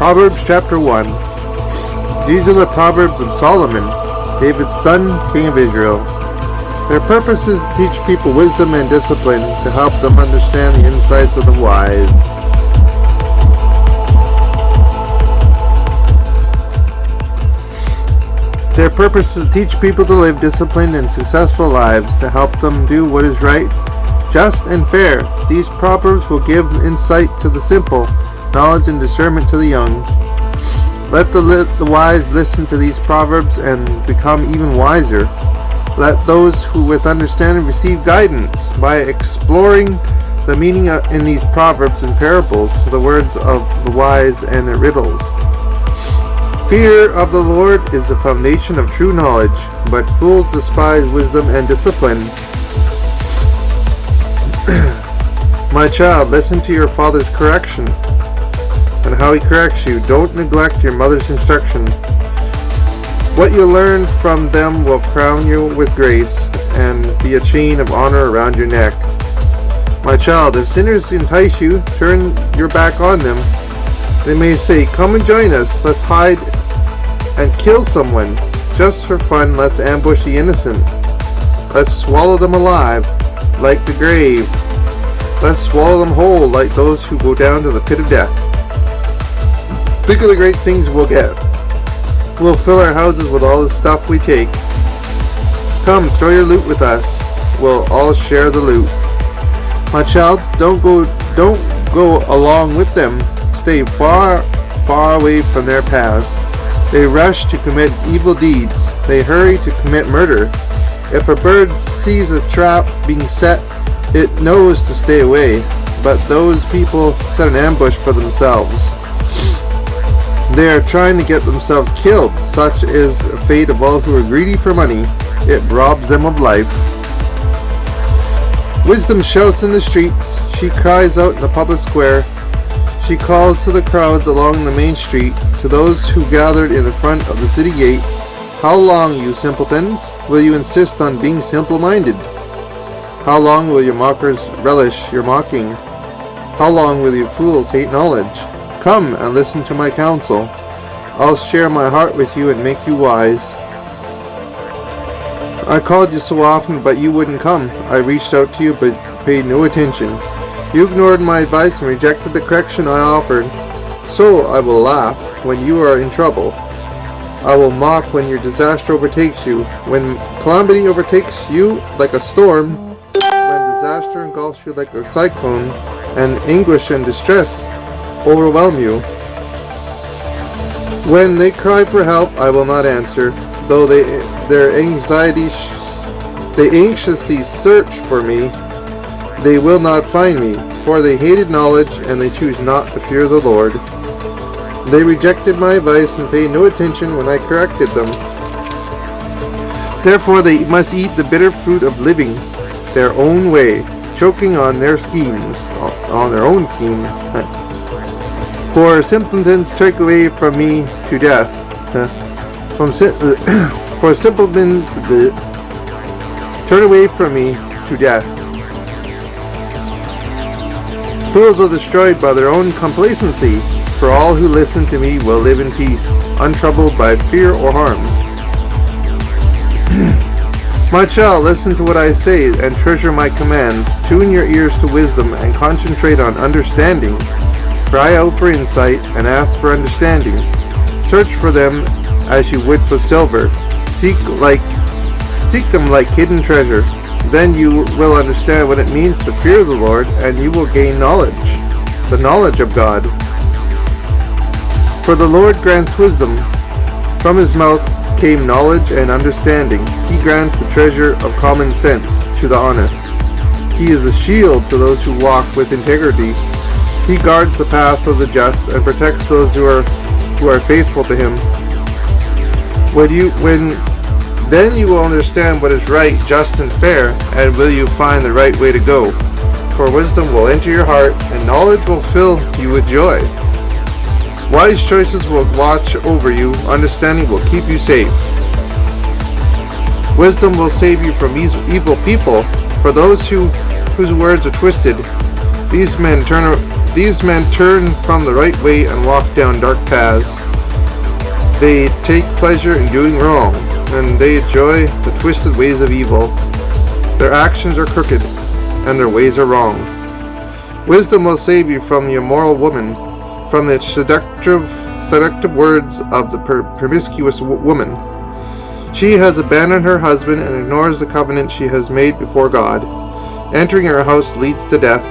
Proverbs chapter 1. These are the Proverbs of Solomon, David's son, king of Israel. Their purpose is to teach people wisdom and discipline, to help them understand the insights of the wise. Their purpose is to teach people to live disciplined and successful lives, to help them do what is right, just, and fair. These proverbs will give insight to the simple, knowledge and discernment to the young. Let the wise listen to these proverbs and become even wiser. Let those who with understanding receive guidance by exploring the meaning in these proverbs and parables, the words of the wise and their riddles. Fear of the Lord is the foundation of true knowledge, but fools despise wisdom and discipline. My child, listen to your father's correction and how he corrects you. Don't neglect your mother's instruction. What you learn from them will crown you with grace and be a chain of honor around your neck. My child, if sinners entice you, turn your back on them. They may say, "Come and join us. Let's hide and kill someone. Just for fun, let's ambush the innocent. Let's swallow them alive, like the grave. Let's swallow them whole, like those who go down to the pit of death." Think of the great things we'll get. We'll fill our houses with all the stuff we take. Come, throw your loot with us. We'll all share the loot. My child, don't go along with them. Stay far away from their paths. They rush to commit evil deeds. They hurry to commit murder. If a bird sees a trap being set, it knows to stay away. But those people set an ambush for themselves. They are trying to get themselves killed. Such is the fate of all who are greedy for money. It robs them of life. Wisdom shouts in the streets. She cries out in the public square. She calls to the crowds along the main street, to those who gathered in the front of the city gate. How long, you simpletons, will you insist on being simple-minded? How long will your mockers relish your mocking? How long will you fools hate knowledge? Come and listen to my counsel. I'll share my heart with you and make you wise. I called you so often, but you wouldn't come. I reached out to you, but paid no attention. You ignored my advice and rejected the correction I offered. So I will laugh when you are in trouble. I will mock when your disaster overtakes you. When calamity overtakes you like a storm, when disaster engulfs you like a cyclone, and anguish and distress overwhelm you. When they cry for help, I will not answer, though they anxiously search for me. They will not find me, for they hated knowledge, and they choose not to fear the Lord. They rejected my advice and paid no attention when I corrected them. Therefore they must eat the bitter fruit of living their own way, choking on their own schemes. For simpletons take away from me to death. For simpletons turn away from me to death. Fools are destroyed by their own complacency, for all who listen to me will live in peace, untroubled by fear or harm. My child, listen to what I say and treasure my commands. Tune your ears to wisdom and concentrate on understanding. Cry out for insight and ask for understanding. Search for them as you would for silver. Seek them like hidden treasure. Then you will understand what it means to fear the Lord, and you will gain knowledge, the knowledge of God. For the Lord grants wisdom. From his mouth came knowledge and understanding. He grants the treasure of common sense to the honest. He is a shield to those who walk with integrity. He guards the path of the just and protects those who are faithful to him. Then you will understand what is right, just, and fair, and will you find the right way to go. For wisdom will enter your heart, and knowledge will fill you with joy. Wise choices will watch over you, understanding will keep you safe. Wisdom will save you from evil people, for those whose words are twisted. These men turn These men turn from the right way and walk down dark paths. They take pleasure in doing wrong, and they enjoy the twisted ways of evil. Their actions are crooked, and their ways are wrong. Wisdom will save you from the immoral woman, from the seductive words of the promiscuous woman. She has abandoned her husband and ignores the covenant she has made before God. Entering her house leads to death.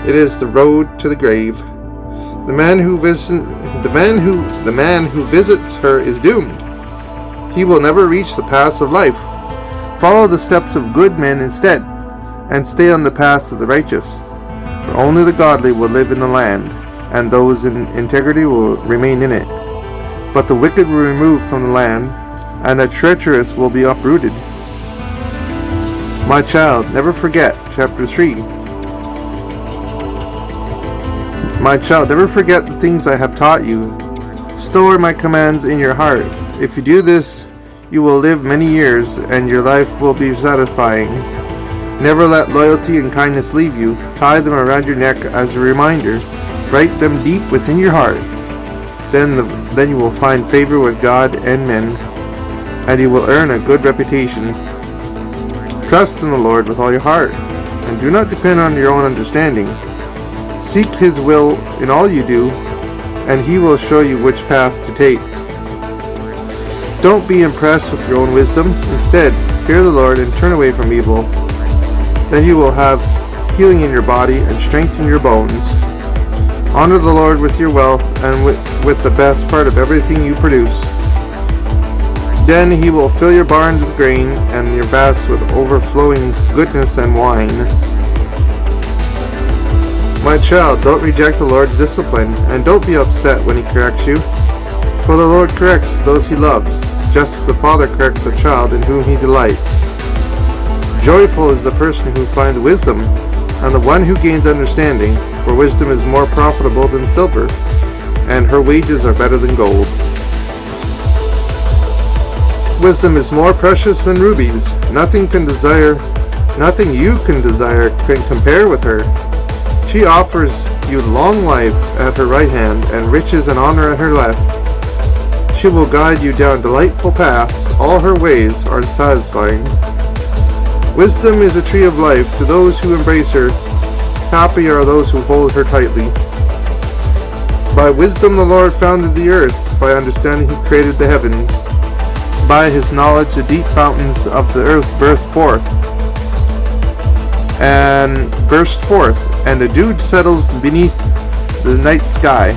It is the road to the grave. The man who visits her is doomed. He will never reach the paths of life. Follow the steps of good men instead, and stay on the paths of the righteous. For only the godly will live in the land, and those in integrity will remain in it. But the wicked will be removed from the land, and the treacherous will be uprooted. My child, never forget, chapter 3. My child, never forget the things I have taught you. Store my commands in your heart. If you do this, you will live many years, and your life will be satisfying. Never let loyalty and kindness leave you. Tie them around your neck as a reminder. Write them deep within your heart. Then you will find favor with God and men, and you will earn a good reputation. Trust in the Lord with all your heart, and do not depend on your own understanding. Seek His will in all you do, and He will show you which path to take. Don't be impressed with your own wisdom. Instead, fear the Lord and turn away from evil. Then you will have healing in your body and strength in your bones. Honor the Lord with your wealth and with the best part of everything you produce. Then He will fill your barns with grain and your vats with overflowing goodness and wine. My child, don't reject the Lord's discipline, and don't be upset when He corrects you. For the Lord corrects those He loves, just as the Father corrects a child in whom He delights. Joyful is the person who finds wisdom, and the one who gains understanding, for wisdom is more profitable than silver, and her wages are better than gold. Wisdom is more precious than rubies. Nothing you can desire can compare with her. She offers you long life at her right hand, and riches and honor at her left. She will guide you down delightful paths. All her ways are satisfying. Wisdom is a tree of life to those who embrace her. Happy are those who hold her tightly. By wisdom the Lord founded the earth. By understanding He created the heavens. By His knowledge the deep fountains of the earth burst forth, and the dew settles beneath the night sky.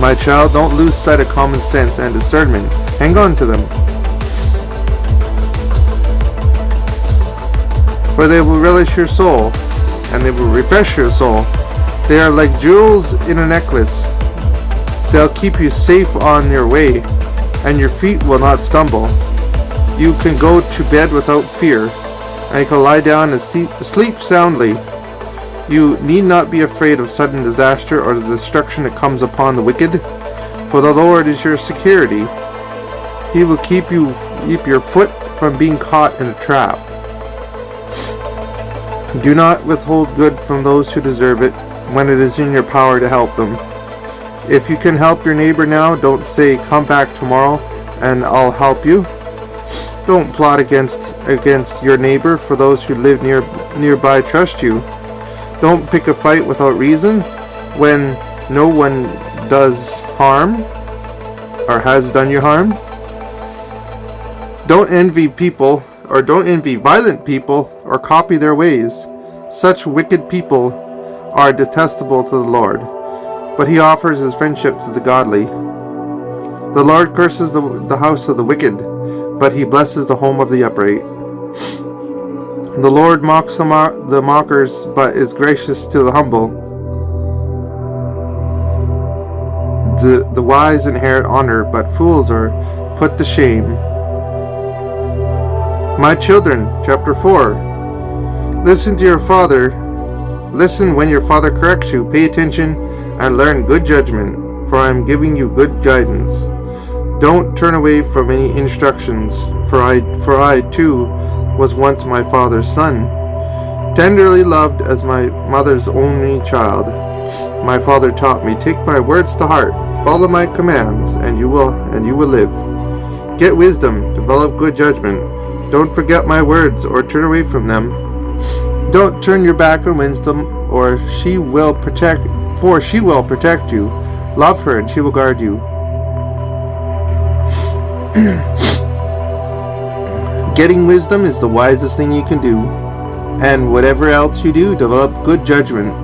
My child, don't lose sight of common sense and discernment. Hang on to them, for they will relish your soul, and they will refresh your soul. They are like jewels in a necklace. They'll keep you safe on your way, and your feet will not stumble. You can go to bed without fear, and you can lie down and sleep soundly. You need not be afraid of sudden disaster or the destruction that comes upon the wicked, for the Lord is your security. He will keep your foot from being caught in a trap. Do not withhold good from those who deserve it when it is in your power to help them. If you can help your neighbor now, don't say, "Come back tomorrow and I'll help you." Don't plot against your neighbor, for those who live nearby trust you. Don't pick a fight without reason when no one does harm or has done you harm. Don't envy violent people or copy their ways. Such wicked people are detestable to the Lord, but He offers His friendship to the godly. The Lord curses the house of the wicked, but He blesses the home of the upright. The Lord mocks the mockers, but is gracious to the humble. The wise inherit honor, but fools are put to shame. My children, chapter 4. Listen to your father. Listen when your father corrects you. Pay attention and learn good judgment, for I am giving you good guidance. Don't turn away from any instructions, for I too was once my father's son, tenderly loved as my mother's only child. My father taught me, take my words to heart, follow my commands, and you will live. Get wisdom, develop good judgment. Don't forget my words or turn away from them. Don't turn your back on wisdom, for she will protect you. Love her and she will guard you. Getting wisdom is the wisest thing you can do, and whatever else you do, develop good judgment.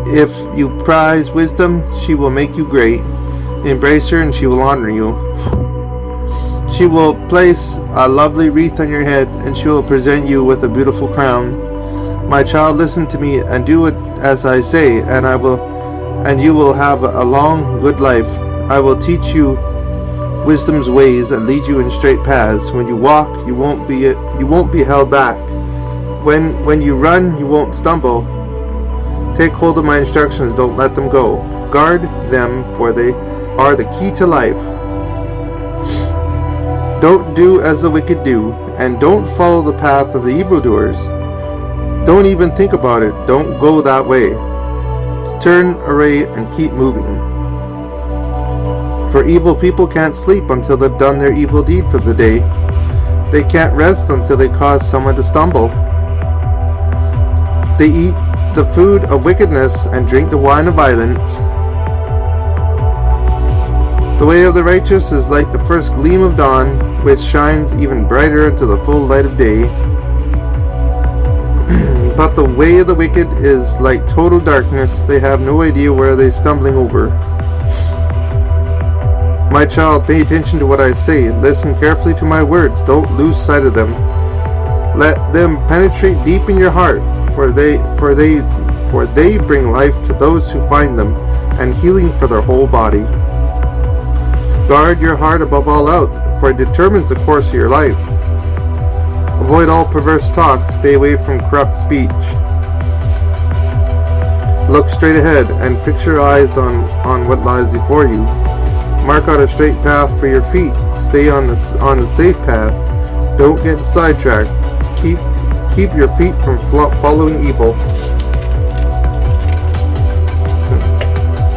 If you prize wisdom, she will make you great. Embrace her and she will honor you. She will place a lovely wreath on your head, and she will present you with a beautiful crown. My child, listen to me and do it as I say, and you will have a long, good life. I will teach you wisdom's ways and lead you in straight paths. When you walk, you won't be held back. When you run, you won't stumble. Take hold of my instructions, don't let them go. Guard them, for they are the key to life. Don't do as the wicked do, and don't follow the path of the evildoers. Don't even think about it. Don't go that way. Turn away and keep moving. For evil people can't sleep until they've done their evil deed for the day. They can't rest until they cause someone to stumble. They eat the food of wickedness and drink the wine of violence. The way of the righteous is like the first gleam of dawn, which shines even brighter into the full light of day. But the way of the wicked is like total darkness. They have no idea where they're stumbling over. My child, pay attention to what I say. Listen carefully to my words. Don't lose sight of them. Let them penetrate deep in your heart, for they bring life to those who find them, and healing for their whole body. Guard your heart above all else, for it determines the course of your life. Avoid all perverse talk. Stay away from corrupt speech. Look straight ahead and fix your eyes on what lies before you. Mark out a straight path for your feet. Stay on the safe path. Don't get sidetracked. Keep your feet from following evil.